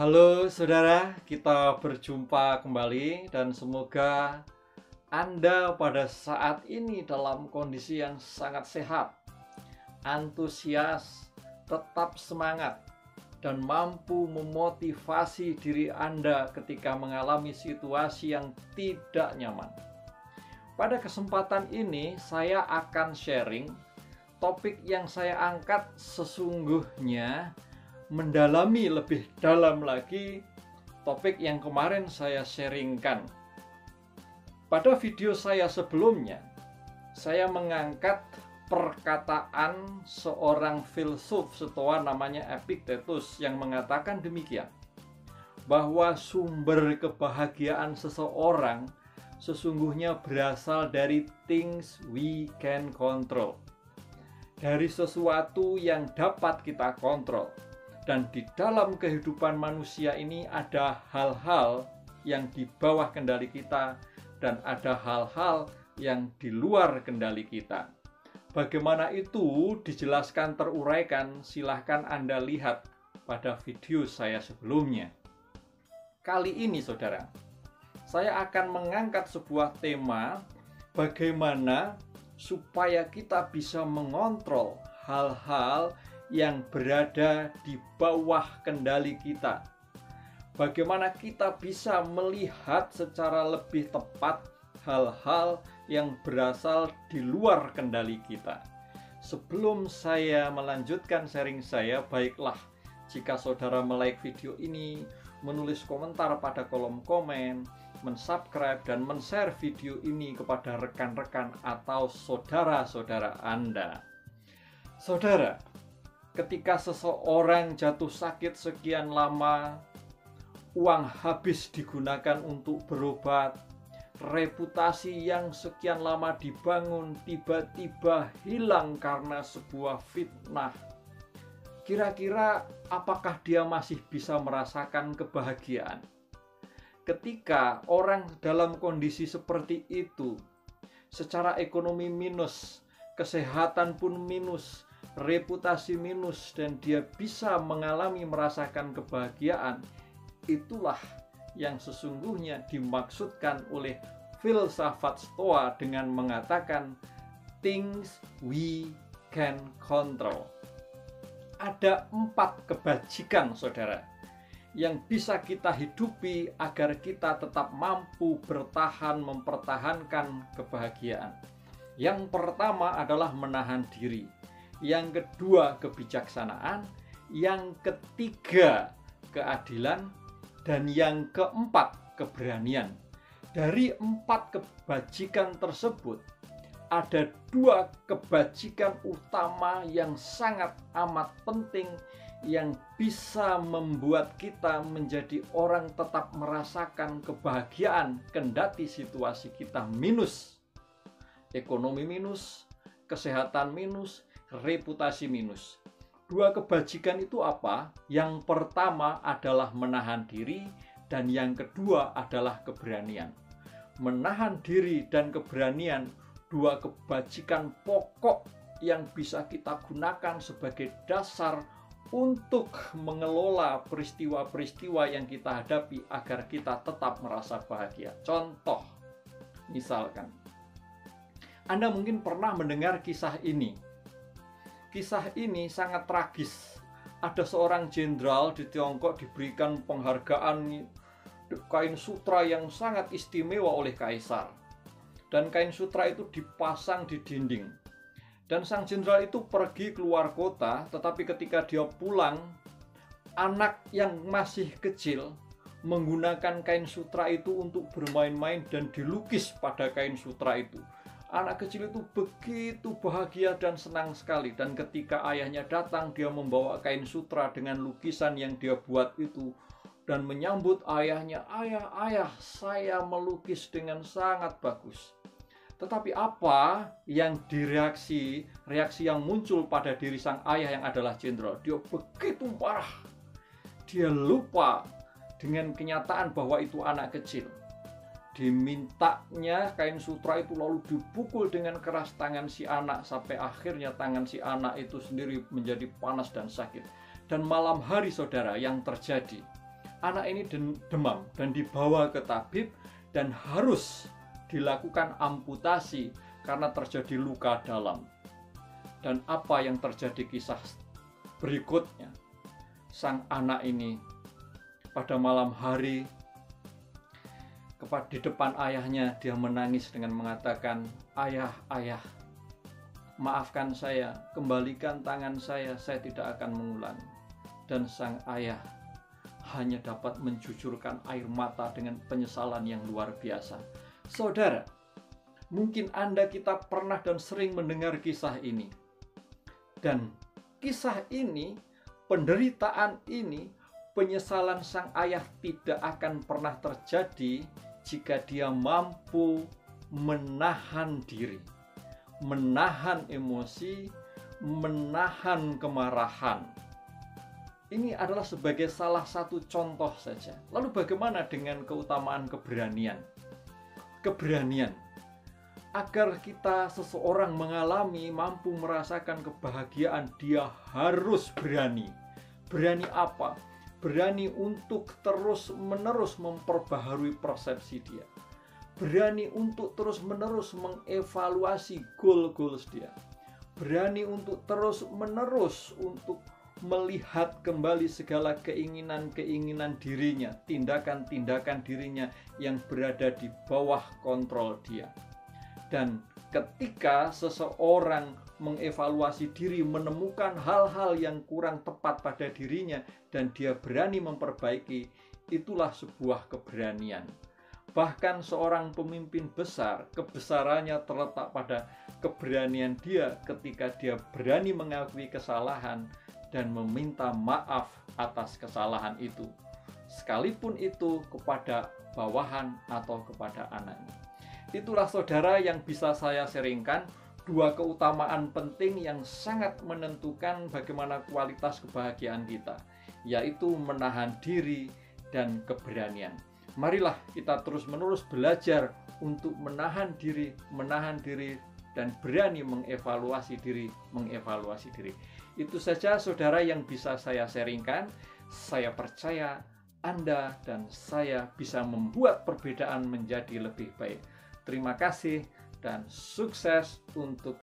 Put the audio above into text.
Halo saudara, kita berjumpa kembali dan semoga Anda pada saat ini dalam kondisi yang sangat sehat, antusias, tetap semangat, dan mampu memotivasi diri Anda ketika mengalami situasi yang tidak nyaman. Pada kesempatan ini saya akan sharing topik yang saya angkat sesungguhnya mendalami lebih dalam lagi topik yang kemarin saya sharingkan. Pada video saya sebelumnya, saya mengangkat perkataan seorang filsuf Stoa namanya Epictetus yang mengatakan demikian, bahwa sumber kebahagiaan seseorang sesungguhnya berasal dari things we can control, dari sesuatu yang dapat kita kontrol. Dan di dalam kehidupan manusia ini ada hal-hal yang di bawah kendali kita dan ada hal-hal yang di luar kendali kita. Bagaimana itu dijelaskan teruraikan, silahkan Anda lihat pada video saya sebelumnya. Kali ini saudara, saya akan mengangkat sebuah tema bagaimana supaya kita bisa mengontrol hal-hal yang berada di bawah kendali kita. Bagaimana kita bisa melihat secara lebih tepat hal-hal yang berasal di luar kendali kita. Sebelum saya melanjutkan sharing saya, baiklah jika saudara like video ini, menulis komentar pada kolom komen, mensubscribe dan men-share video ini kepada rekan-rekan atau saudara-saudara Anda. Saudara, ketika seseorang jatuh sakit sekian lama, uang habis digunakan untuk berobat, reputasi yang sekian lama dibangun tiba-tiba hilang karena sebuah fitnah. Kira-kira apakah dia masih bisa merasakan kebahagiaan? Ketika orang dalam kondisi seperti itu, secara ekonomi minus, kesehatan pun minus, reputasi minus, dan dia bisa merasakan kebahagiaan, itulah yang sesungguhnya dimaksudkan oleh filsafat Stoa dengan mengatakan things we can control. Ada 4 kebajikan saudara yang bisa kita hidupi agar kita tetap mampu bertahan mempertahankan kebahagiaan. Yang pertama adalah menahan diri, yang kedua kebijaksanaan, yang ketiga keadilan, dan yang keempat keberanian. Dari 4 kebajikan tersebut, ada 2 kebajikan utama yang sangat amat penting yang bisa membuat kita menjadi orang tetap merasakan kebahagiaan kendati situasi kita minus, ekonomi minus, kesehatan minus, reputasi minus. 2 kebajikan itu apa? Yang pertama adalah menahan diri dan yang kedua adalah keberanian. Menahan diri dan keberanian, 2 kebajikan pokok yang bisa kita gunakan sebagai dasar untuk mengelola peristiwa-peristiwa yang kita hadapi agar kita tetap merasa bahagia. Contoh, misalkan Anda mungkin pernah mendengar kisah ini. Kisah ini sangat tragis. Ada seorang jenderal di Tiongkok diberikan penghargaan kain sutra yang sangat istimewa oleh kaisar. Dan kain sutra itu dipasang di dinding. Dan sang jenderal itu pergi keluar kota, tetapi ketika dia pulang, anak yang masih kecil menggunakan kain sutra itu untuk bermain-main dan dilukis pada kain sutra itu. Anak kecil itu begitu bahagia dan senang sekali. Dan ketika ayahnya datang, dia membawa kain sutra dengan lukisan yang dia buat itu dan menyambut ayahnya, "Ayah, saya melukis dengan sangat bagus." Tetapi apa yang reaksi yang muncul pada diri sang ayah yang adalah jenderal? Dia begitu marah. Dia lupa dengan kenyataan bahwa itu anak kecil. Dimintanya kain sutra itu lalu dipukul dengan keras tangan si anak sampai akhirnya tangan si anak itu sendiri menjadi panas dan sakit. Dan malam hari saudara yang terjadi, anak ini demam dan dibawa ke tabib dan harus dilakukan amputasi karena terjadi luka dalam. Dan apa yang terjadi kisah berikutnya? Sang anak ini pada malam hari di depan ayahnya dia menangis dengan mengatakan, "Ayah, ayah, maafkan saya, kembalikan tangan saya tidak akan mengulangi." Dan sang ayah hanya dapat menjujurkan air mata dengan penyesalan yang luar biasa. Saudara, mungkin kita pernah dan sering mendengar kisah ini. Dan kisah ini, penderitaan ini, penyesalan sang ayah tidak akan pernah terjadi jika dia mampu menahan diri, menahan emosi, menahan kemarahan. Ini adalah sebagai salah satu contoh saja. Lalu bagaimana dengan keutamaan keberanian? Keberanian. Agar seseorang mengalami, mampu merasakan kebahagiaan, dia harus berani. Berani apa? Berani untuk terus-menerus memperbaharui persepsi dia. Berani untuk terus-menerus mengevaluasi goal-goals dia. Berani untuk terus-menerus untuk melihat kembali segala keinginan-keinginan dirinya, tindakan-tindakan dirinya yang berada di bawah kontrol dia. Dan ketika seseorang mengevaluasi diri, menemukan hal-hal yang kurang tepat pada dirinya, dan dia berani memperbaiki, itulah sebuah keberanian. Bahkan seorang pemimpin besar, kebesarannya terletak pada keberanian dia ketika dia berani mengakui kesalahan dan meminta maaf atas kesalahan itu, sekalipun itu kepada bawahan atau kepada anaknya. Itulah saudara yang bisa saya sharingkan, dua keutamaan penting yang sangat menentukan bagaimana kualitas kebahagiaan kita, yaitu menahan diri dan keberanian. Marilah kita terus-menerus belajar untuk menahan diri, dan berani mengevaluasi diri. Itu saja saudara yang bisa saya sharingkan. Saya percaya Anda dan saya bisa membuat perbedaan menjadi lebih baik. Terima kasih dan sukses untuk